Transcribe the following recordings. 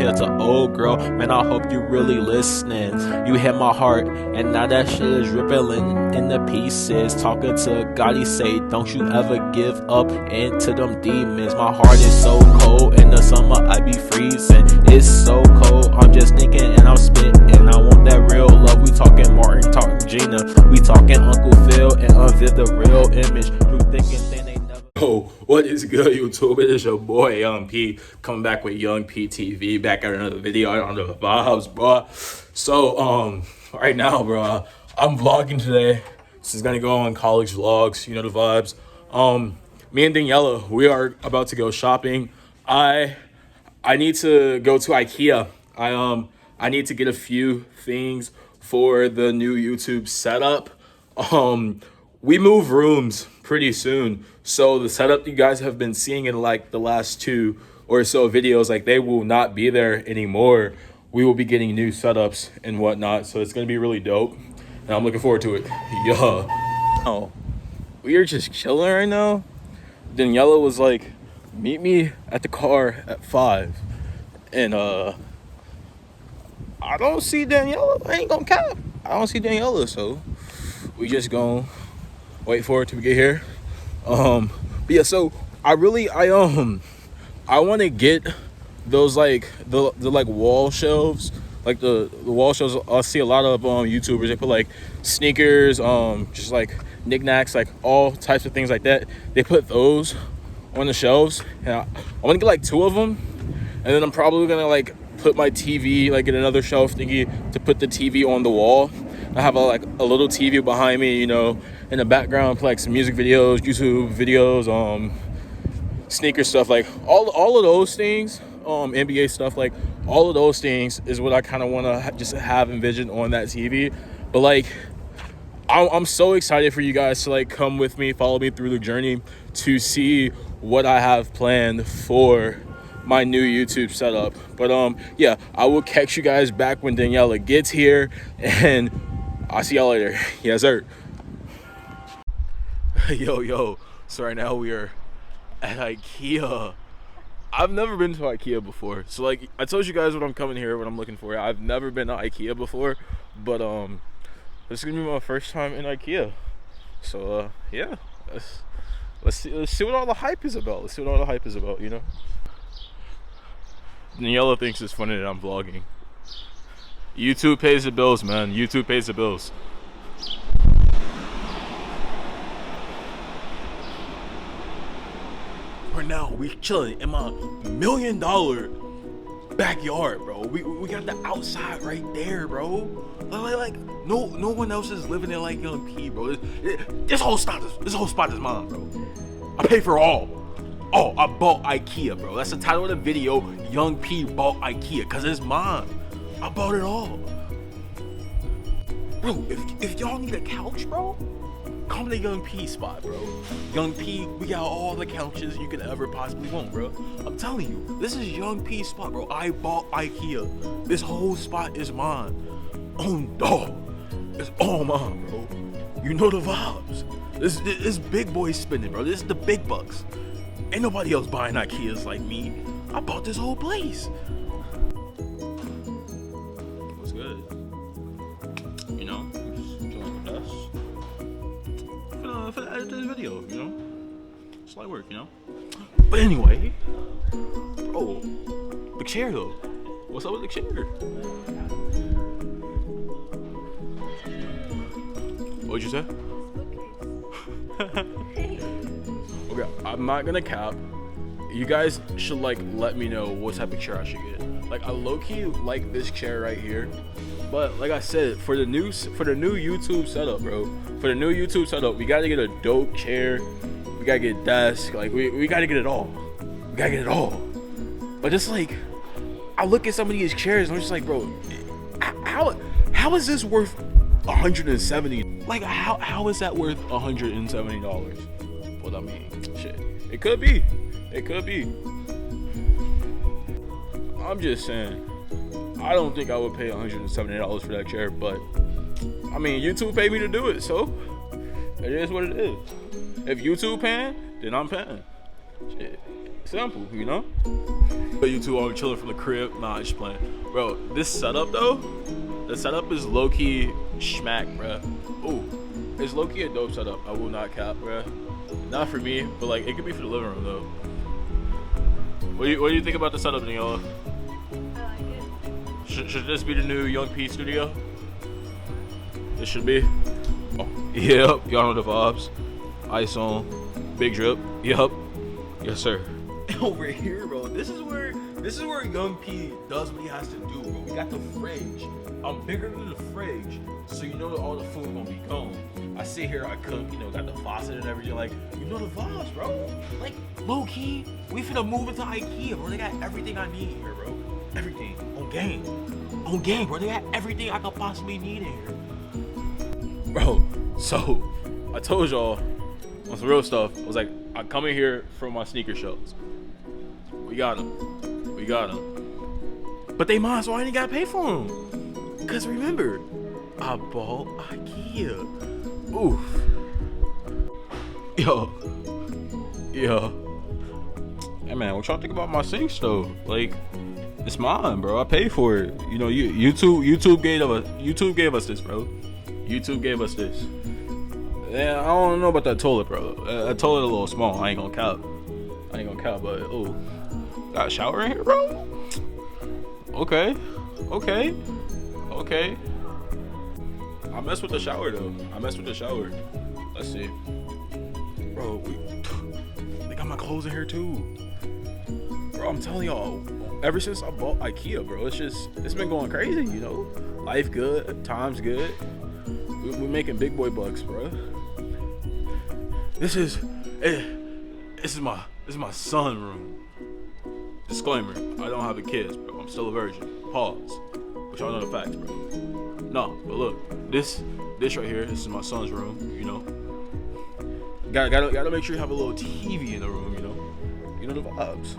here to old girl. Man, I hope you really listening. You hit my heart, and now that shit is rippling in the pieces. Talking to God, he say, don't you ever give up into them demons. My heart is so cold, in the summer I be freezing. It's so cold, I'm just thinking and I'm spitting. I want that real love. We talking Martin, talking Gina. We talking Uncle Phil and Unvid, the real image. You thinking they ain't never. Oh, what is good, YouTube? It is your boy Young P coming back with Young P TV, back at another video on the vibes, bro. So right now, bro, I'm vlogging today. This is gonna go on college vlogs, you know the vibes. Me and Daniela, we are about to go shopping. I need to go to IKEA. I need to get a few things for the new YouTube setup. We move rooms pretty soon, so the setup you guys have been seeing in like the last 2 or so videos, like they will not be there anymore. We will be getting new setups and whatnot, so it's gonna be really dope, and I'm looking forward to it. Yeah. Oh, we are just chilling right now. Daniela was like, meet me at the car at 5, and I don't see Daniela. I ain't gonna cap. I don't see Daniela, so we just gonna wait for it to get here. But yeah, so I want to get those like the like wall shelves, like the wall shelves. I see a lot of YouTubers, they put like sneakers, just like knickknacks, like all types of things like that. They put those on the shelves, and I want to get like 2 of them, and then I'm probably gonna like put my TV like in another shelf thingy to put the TV on the wall. I have a little TV behind me, you know, in the background, play like some music videos, YouTube videos, sneaker stuff, like all of those things, NBA stuff, like all of those things is what I kind of want to just have envisioned on that TV. But like, I'm so excited for you guys to like come with me, follow me through the journey to see what I have planned for my new YouTube setup. But yeah, I will catch you guys back when Daniela gets here, and I'll see y'all later. Yes, sir. Yo. So right now we are at IKEA. I've never been to IKEA before. So like I told you guys what I'm coming here, what I'm looking for. I've never been to IKEA before, but this is gonna be my first time in IKEA. So yeah, let's see what all the hype is about. Let's see what all the hype is about, you know? Daniela thinks it's funny that I'm vlogging. YouTube pays the bills, man. YouTube pays the bills. Right now, we chilling in my $1 million backyard, bro. We got the outside right there, bro. Like no one else is living there like Young P, bro. This whole spot is mine, bro. I pay for all. Oh, I bought IKEA, bro. That's the title of the video. Young P bought IKEA, cause it's mine. I bought it all. Bro, if y'all need a couch, bro, come to Young P spot, bro. Young P, we got all the couches you could ever possibly want, bro. I'm telling you, this is Young P spot, bro. I bought IKEA. This whole spot is mine. Oh, dog. It's all mine, bro. You know the vibes. This big boy spending, bro. This is the big bucks. Ain't nobody else buying IKEAs like me. I bought this whole place. What's good? You know, just doing the best. For the edit this video, you know? It's light work, you know? But anyway, bro, the chair though. What's up with the chair? What'd you say? Okay, I'm not gonna cap. You guys should like let me know what type of chair I should get. Like I low-key like this chair right here, but like I said, for the new YouTube setup, bro. For the new YouTube setup, we gotta get a dope chair. We gotta get a desk. Like we gotta get it all. We gotta get it all. But just like, I look at some of these chairs and I'm just like, bro, how is this worth $170? Like how is that worth $170? Well, I mean, shit. It could be. I'm just saying, I don't think I would pay $170 for that chair, but I mean, YouTube paid me to do it, so it is what it is. If YouTube paying, then I'm paying. Shit. Simple, you know? But you two are chilling from the crib. Nah, just playing. Bro, this setup though, the setup is low-key schmack, bro. Ooh, it's low-key a dope setup. I will not cap, bro. Not for me, but like it could be for the living room though. What do you think about the setup, Neola? I like it. Should this be the new Young P studio? It should be. Oh, yep, y'all know the vibes. Ice on, big drip. Yep, yes sir. Over here, bro. This is where Young P does what he has to do, bro. We got the fridge. I'm bigger than the fridge, so you know that all the food gonna be gone. I sit here, I cook, you know, got the faucet and everything. Like, you know the vibes, bro. Like, low key, we finna move into IKEA, bro. They got everything I need here, bro. Everything on game. On game, bro. They got everything I could possibly need in here. Bro, so I told y'all on some real stuff. I was like, I'm coming here for my sneaker shows. We got them. We got them. But they mine, so I ain't gotta pay for them. Because remember, I bought IKEA. Oof. Yo. Hey man, what y'all think about my sinks though? Like, it's mine, bro. I paid for it. You know, YouTube gave us this, bro. YouTube gave us this. Yeah, I don't know about that toilet, bro. That toilet a little small. I ain't gonna count, but oh, got a shower in here, bro. Okay. I mess with the shower though. Let's see, bro. They got my clothes in here too, bro. I'm telling y'all, ever since I bought IKEA, bro, it's been going crazy. You know, life good, times good. We're making big boy bucks, bro. This is my son room. Disclaimer: I don't have a kids, bro. I'm still a virgin. Pause. But y'all know the facts, bro. No, but look, this right here. This is my son's room. You know, gotta make sure you have a little TV in the room. You know the vibes.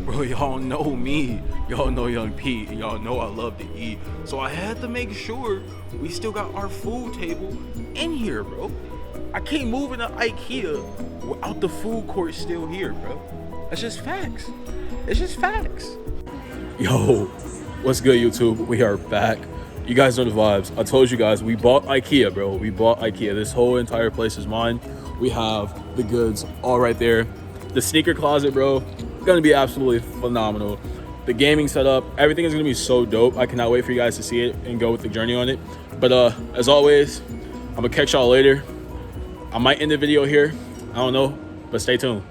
Bro, y'all know me. Y'all know Young P. Y'all know I love to eat. So I had to make sure we still got our food table in here, bro. I can't move into IKEA without the food court still here, bro. That's just facts. It's just facts. Yo, what's good, YouTube? We are back. You guys know the vibes. I told you guys, we bought IKEA, bro. We bought IKEA. This whole entire place is mine. We have the goods all right there. The sneaker closet, bro, gonna be absolutely phenomenal. The gaming setup, everything is gonna be so dope. I cannot wait for you guys to see it and go with the journey on it. But as always, I'm gonna catch y'all later. I might end the video here. I don't know, but stay tuned.